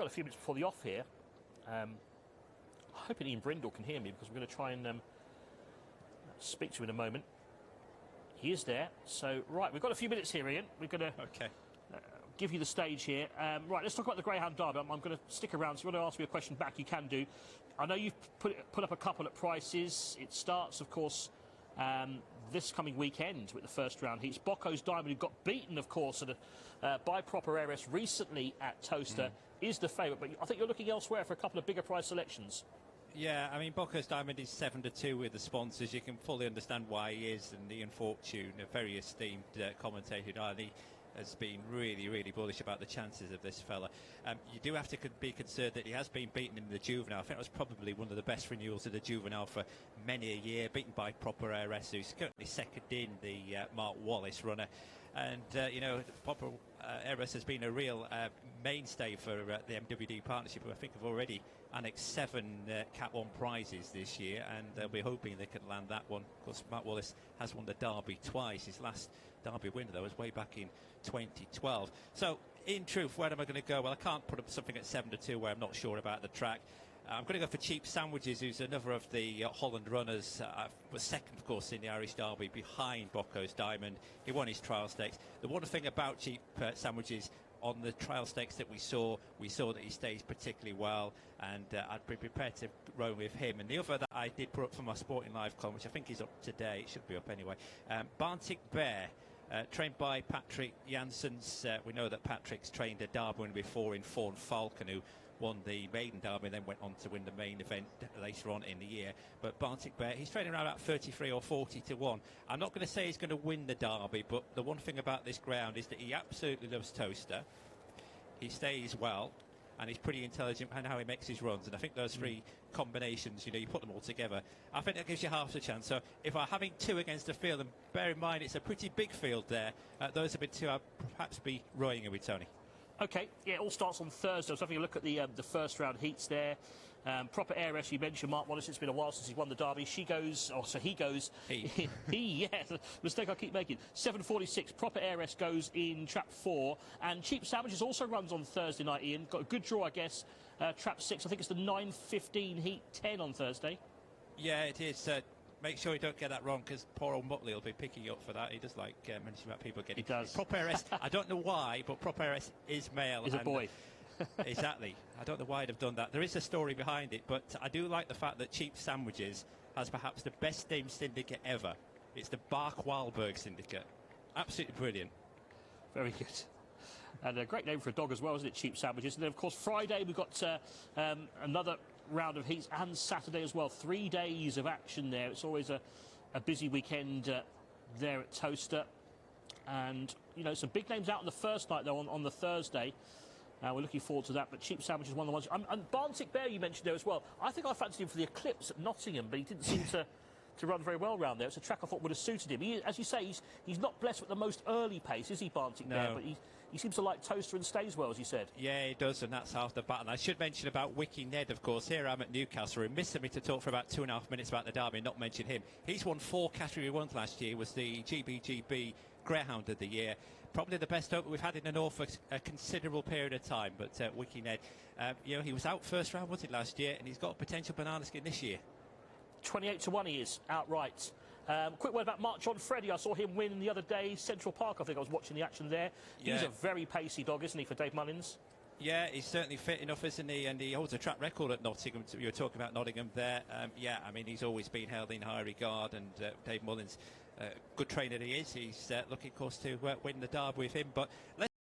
got a few minutes before the off here. I'm hoping Ian Brindle can hear me, because we're going to try and speak to him in a moment. He is there. So, right, we've got a few minutes here, Ian. We're going to give you the stage here. Right, let's talk about the Greyhound Derby. I'm going to stick around, so if you want to ask me a question back, you can do. I know you've put up a couple at prices. It starts, of course, this coming weekend with the first round heats. Bocco's Diamond, who got beaten, of course, by Proper Heiress recently at Toaster, is the favourite. But I think you're looking elsewhere for a couple of bigger price selections. Yeah, I mean, Bocco's Diamond is 7-2 with the sponsors. You can fully understand why he is. And Ian Fortune, a very esteemed commentator, he has been really, really bullish about the chances of this fella. You do have to be concerned that he has been beaten in the juvenile. I think it was probably one of the best renewals of the juvenile for many a year, beaten by Proper Heiress, who's currently second in the Mark Wallace runner. And, you know, Proper Heiress has been a real mainstay for the MWD partnership, who I think have already annexed 7 Cat 1 prizes this year, and they'll be hoping they can land that one. Of course, Mark Wallace has won the Derby twice. His last Derby winner, though, was way back in 2012. So, in truth, where am I going to go? Well, I can't put up something at 7-2 where I'm not sure about the track. I'm going to go for Cheap Sandwiches, who's another of the Holland runners. Was second, of course, in the Irish Derby behind Bocco's Diamond. He won his trial stakes. The one thing about Cheap Sandwiches, on the trial stakes that we saw that he stays particularly well, and I'd be prepared to roam with him. And the other that I did put up for my Sporting Live column, which I think is up today, it should be up anyway, Barntic Bear. Trained by Patrick Janssens. We know that Patrick's trained a Derby winner before in Fawn Falcon, who won the maiden Derby and then went on to win the main event later on in the year. But Barntic Bear, he's trading around about 33 or 40 to 1. I'm not going to say he's going to win the Derby, but the one thing about this ground is that he absolutely loves Toaster. He stays well, and he's pretty intelligent in how he makes his runs. And I think those three combinations, you know, you put them all together, I think that gives you half a chance. So if I'm having 2 against the field, and bear in mind it's a pretty big field there, those have been 2 I'd perhaps be rowing with, Tony. OK, yeah, it all starts on Thursday. So having a look at the first round heats there. Proper Heiress, you mentioned Mark Wallace. It's been a while since he's won the Derby. He goes, yeah, mistake I keep making. 7:46. Proper Heiress goes in trap 4, and Cheap Sandwiches also runs on Thursday night. Ian got a good draw, I guess. Trap 6. I think it's the 9:15 heat 10 on Thursday. Yeah, it is. Make sure you don't get that wrong, because poor old Mutley will be picking you up for that. He does like mentioning about people getting. He does. Proper Heiress, I don't know why, but Proper Heiress is male. He's a boy. Exactly. I don't know why I'd have done that. There is a story behind it, but I do like the fact that Cheap Sandwiches has perhaps the best named syndicate ever. It's the Bark Wahlberg Syndicate. Absolutely brilliant. Very good. And a great name for a dog as well, isn't it? Cheap Sandwiches. And then, of course, Friday we've got another round of heats, and Saturday as well. 3 days of action there. It's always a busy weekend there at Toaster. And, you know, some big names out on the first night, though, on the Thursday. We're looking forward to that, but Cheap Sandwich is one of the ones. And Barntic Bear, you mentioned there as well. I think I fancied him for the Eclipse at Nottingham, but he didn't seem to run very well round there. It's a track I thought would have suited him. As you say, he's not blessed with the most early pace, is he, Barntic Bear? But he seems to like Toaster and stays well, as you said. Yeah, he does, and that's half the battle. I should mention about Wiki Ned, of course. Here I'm at Newcastle. He missed me to talk for about 2.5 minutes about the Derby and not mention him. He's won 4 Category 1s last year, was the GBGB Greyhound of the year. Probably the best opener we've had in the North for a considerable period of time. But Wiki Ned, you know, he was out first round, was it, last year, and he's got a potential banana skin this year. 28 to 1 he is, outright. Quick word about March on Freddie. I saw him win the other day, Central Park. I think I was watching the action there. Yeah. He's a very pacey dog, isn't he, for Dave Mullins? Yeah, he's certainly fit enough, isn't he? And he holds a track record at Nottingham. You were talking about Nottingham there. Yeah, I mean, he's always been held in high regard, and Dave Mullins, good trainer he is. He's looking, of course, to win the Derby with him. But let's